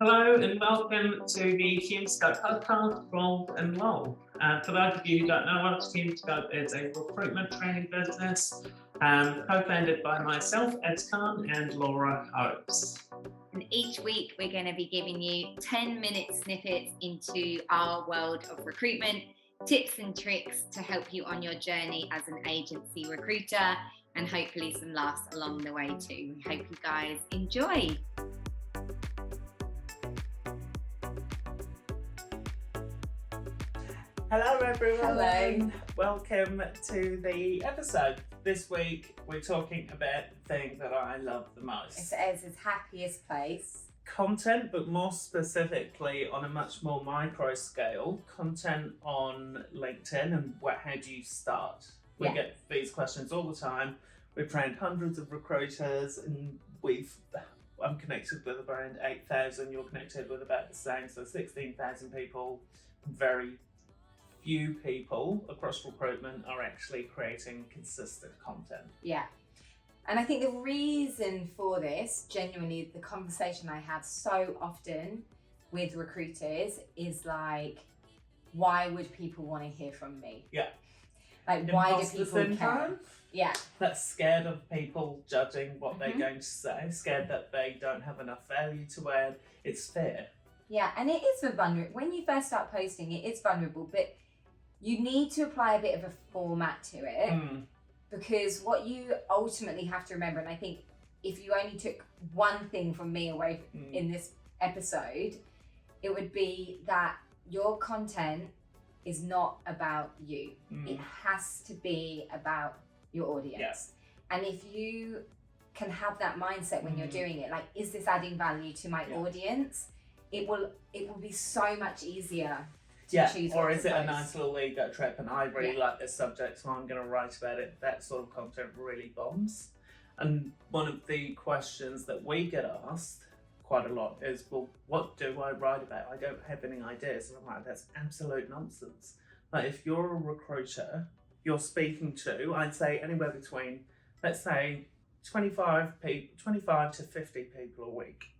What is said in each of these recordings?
Hello and welcome to the Hume podcast from and Lowell. For those of you who don't know us, Hume is a recruitment training business co-founded by myself, Ed Khan, and Laura Hopes. And each week we're going to be giving you 10-minute snippets into our world of recruitment, tips and tricks to help you on your journey as an agency recruiter, and hopefully some laughs along the way too. We hope you guys enjoy. Hello everyone. Hello. Welcome to the episode. This week we're talking about the thing that I love the most. It's Ez's happiest place. Content, but more specifically on a much more micro scale, content on LinkedIn and how do you start? We get these questions all the time. We've trained hundreds of recruiters and I'm connected with around 8,000, you're connected with about the same, so 16,000 people. Very few people across recruitment are actually creating consistent content. Yeah. And I think the reason for this, genuinely, the conversation I have so often with recruiters is like, why would people want to hear from me? Yeah. Like, why do people care? Yeah. That's scared of people judging what they're going to say, scared that they don't have enough value to add. It's fair. Yeah, and it is vulnerable. When you first start posting, it is vulnerable, but you need to apply a bit of a format to it. Because what you ultimately have to remember, and I think if you only took one thing from me away in this episode, it would be that your content is not about you. It has to be about your audience. And if you can have that mindset when you're doing it, like, is this adding value to my audience? It will be so much easier. Or is it a nice little ego trip and I really like this subject so I'm going to write about it? That sort of content really bombs. And one of the questions that we get asked quite a lot is, well, what do I write about? I don't have any ideas. And I'm like, that's absolute nonsense. Like, if you're a recruiter, you're speaking to, I'd say anywhere between, let's say, 25 to 50 people a week.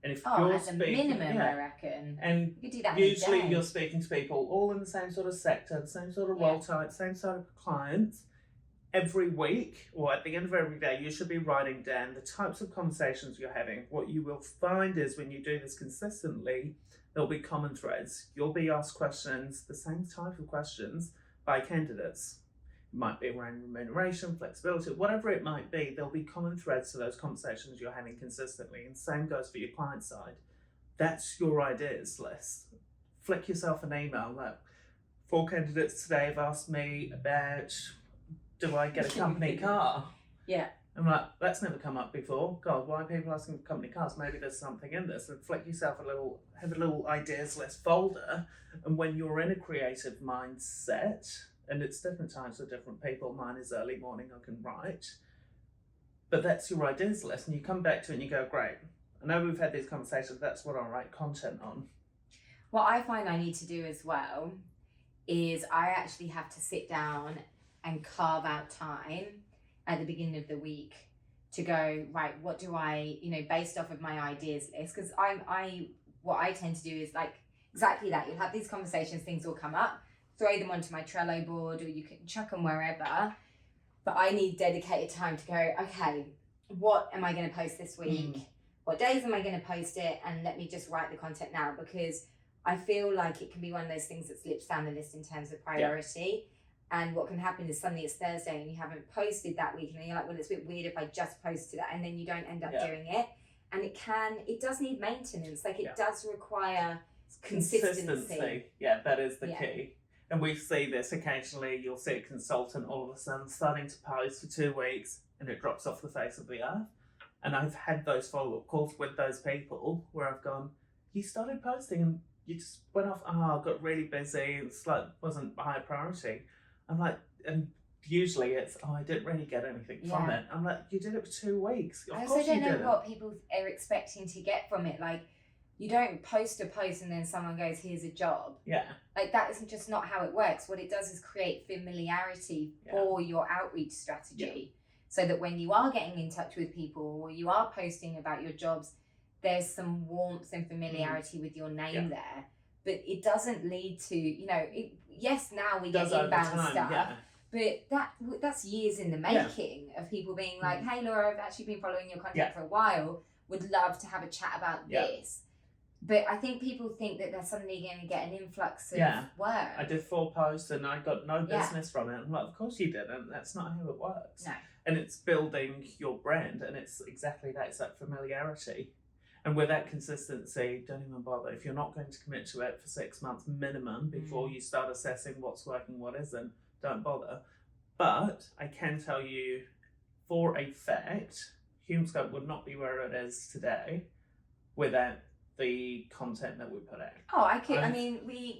And if you're as a minimum, I reckon. And you could do that usually you're speaking to people all in the same sort of sector, the same sort of role type, same sort of clients. Every week, or at the end of every day, you should be writing down the types of conversations you're having. What you will find is when you do this consistently, there'll be common threads. You'll be asked questions, the same type of questions, by candidates. It might be around remuneration, flexibility, whatever it might be, there'll be common threads to those conversations you're having consistently. And same goes for your client side. That's your ideas list. Flick yourself an email. Like, 4 candidates today have asked me about, do I get a company car? I'm like, that's never come up before. God, why are people asking for company cars? Maybe there's something in this. And flick yourself have a little ideas list folder. And when you're in a creative mindset, and it's different times for different people. Mine is early morning, I can write. But that's your ideas list. And you come back to it and you go, great. I know we've had these conversations, that's what I'll write content on. What I find I need to do as well is I actually have to sit down and carve out time at the beginning of the week to go, right, what do I, based off of my ideas list, because what I tend to do is like exactly that. You'll have these conversations, things will come up, throw them onto my Trello board, or you can chuck them wherever. But I need dedicated time to go, okay, what am I going to post this week? What days am I going to post it? And let me just write the content now, because I feel like it can be one of those things that slips down the list in terms of priority. And what can happen is suddenly it's Thursday and you haven't posted that week, and you're like, well, it's a bit weird if I just posted that, and then you don't end up doing it. And it does need maintenance. Like, it does require consistency. Yeah, that is the key. And we see this occasionally. You'll see a consultant all of a sudden starting to post for 2 weeks and it drops off the face of the earth. And I've had those follow-up calls with those people where I've gone, you started posting and you just went off, I got really busy, it's like wasn't a high priority. I'm like, and usually it's, I didn't really get anything from it. I'm like, you did it for 2 weeks. I also don't know what people are expecting to get from it. Like, you don't post a post and then someone goes, here's a job. Like, that isn't just not how it works. What it does is create familiarity for your outreach strategy. So that when you are getting in touch with people or you are posting about your jobs, there's some warmth and familiarity with your name there, but it doesn't lead to, yes, now we get inbound stuff, but that's years in the making of people being like, hey Laura, I've actually been following your content for a while, would love to have a chat about this. But I think people think that they're suddenly going to get an influx of work. I did 4 posts and I got no business from it. I'm like, of course you didn't. That's not how it works. No. And it's building your brand, and it's exactly that. It's that familiarity. And with that consistency, don't even bother. If you're not going to commit to it for 6 months minimum before you start assessing what's working, what isn't, don't bother. But I can tell you for a fact, HumeScope would not be where it is today without the content that we put out. Oh,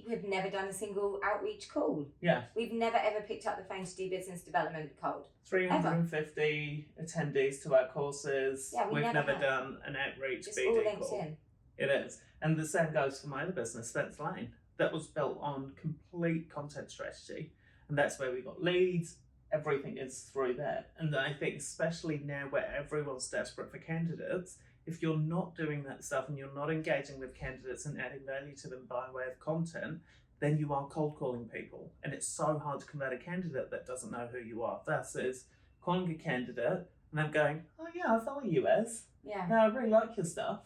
we've never done a single outreach call. Yeah. We've never ever picked up the phone to do business development cold. 350 attendees to our courses. Yeah, we've never done an outreach it's BD all LinkedIn. call. It is. And the same goes for my other business, Spence Lane. That was built on complete content strategy. And that's where we got leads. Everything is through that. And I think especially now where everyone's desperate for candidates, if you're not doing that stuff and you're not engaging with candidates and adding value to them by way of content, then you are cold calling people. And it's so hard to convert a candidate that doesn't know who you are versus calling a candidate and them going, oh yeah, I follow you as. Yeah. No, I really like your stuff.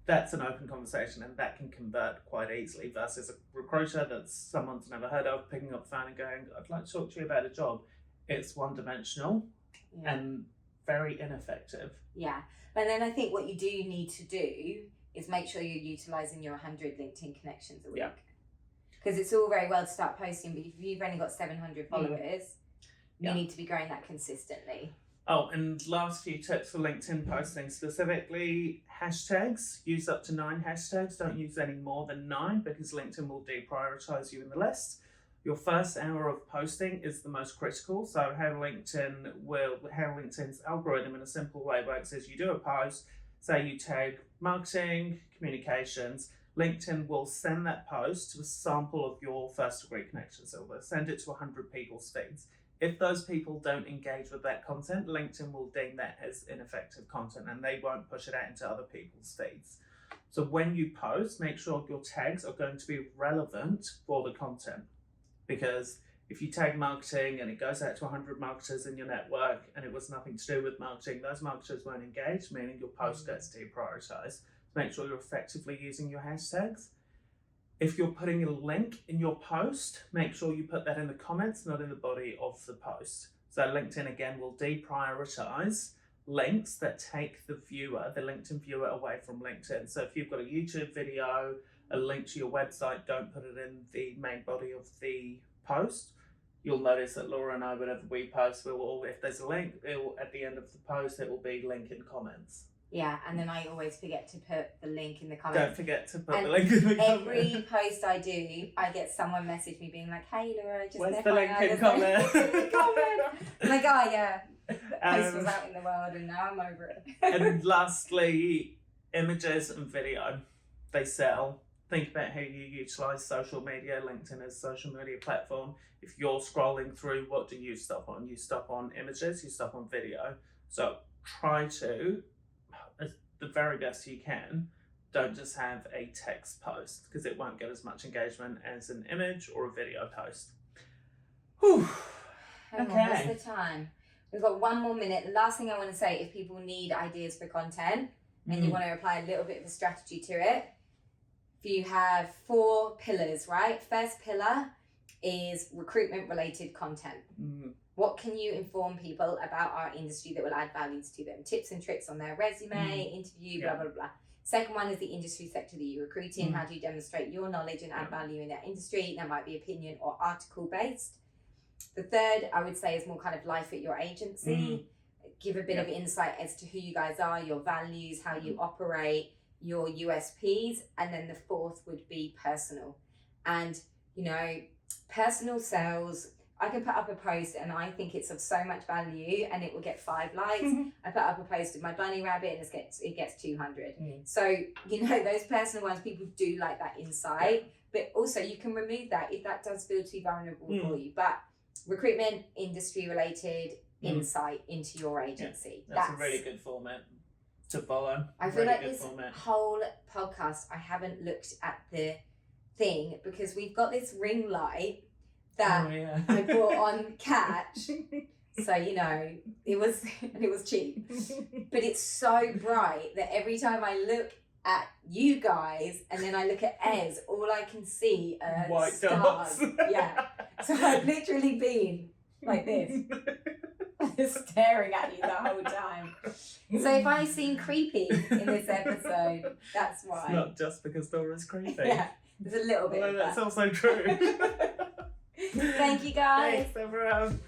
That's an open conversation, and that can convert quite easily versus a recruiter that's someone's never heard of, picking up the phone and going, I'd like to talk to you about a job. It's one-dimensional and very ineffective. Yeah. And then I think what you do need to do is make sure you're utilising your 100 LinkedIn connections a week. Because it's all very well to start posting, but if you've only got 700 followers, you need to be growing that consistently. Oh, and last few tips for LinkedIn posting, specifically hashtags. Use up to 9 hashtags. Don't use any more than 9 because LinkedIn will deprioritize you in the list. Your first hour of posting is the most critical. So how LinkedIn's algorithm in a simple way works is you do a post, say you tag marketing, communications, LinkedIn will send that post to a sample of your first degree connections. So they'll send it to 100 people's feeds. If those people don't engage with that content, LinkedIn will deem that as ineffective content and they won't push it out into other people's feeds. So when you post, make sure your tags are going to be relevant for the content. Because if you tag marketing and it goes out to 100 marketers in your network and it was nothing to do with marketing, those marketers won't engage, meaning your post gets deprioritized. Make sure you're effectively using your hashtags. If you're putting a link in your post, make sure you put that in the comments, not in the body of the post. So LinkedIn again will deprioritize links that take the LinkedIn viewer away from LinkedIn. So if you've got a YouTube video, a link to your website, don't put it in the main body of the post. You'll notice that Laura and I, whenever we post, if there's a link, at the end of the post, it will be link in comments. Yeah, and then I always forget to put the link in the comments. Don't forget to put the link in the comments. Every post I do, I get someone message me being like, hey Laura, just where's the link in comment? I'm like, oh yeah, the post was out in the world and now I'm over it. And lastly, images and video. They sell. Think about how you utilize social media. LinkedIn is a social media platform. If you're scrolling through, what do you stop on? You stop on images, you stop on video. So try to, as the very best you can, don't just have a text post because it won't get as much engagement as an image or a video post. Whew. Hang on, what's the time? We've got 1 more minute. The last thing I want to say, if people need ideas for content and you want to apply a little bit of a strategy to it, if you have 4 pillars, right? First pillar is recruitment related content. What can you inform people about our industry that will add values to them? Tips and tricks on their resume, interview, blah, blah, blah. Second one is the industry sector that you recruit in. How do you demonstrate your knowledge and add value in that industry? That might be opinion or article based. The third, I would say, is more kind of life at your agency. Give a bit of insight as to who you guys are, your values, how you operate, your USPs. And then the fourth would be personal. And, you know, personal sales, I can put up a post and I think it's of so much value and it will get 5 likes. I put up a post of my bunny rabbit and it gets 200. So, you know, those personal ones, people do like that insight, but also you can remove that if that does feel too vulnerable for you. But recruitment, industry related insight into your agency. That's a really good format. to follow. I feel Really like good this format. whole podcast, I haven't looked at the thing because we've got this ring light that Oh, yeah. I bought on Catch. So, you know, it was cheap. But it's so bright that every time I look at you guys and then I look at Ez, all I can see are White stars. dots. Yeah. So I've literally been like this, staring at you the whole time. So if I seem creepy in this episode, that's why. It's not just because Dora's creepy. Yeah, there's a little bit Although of that's that. also true. Thank you, guys. Thanks, everyone.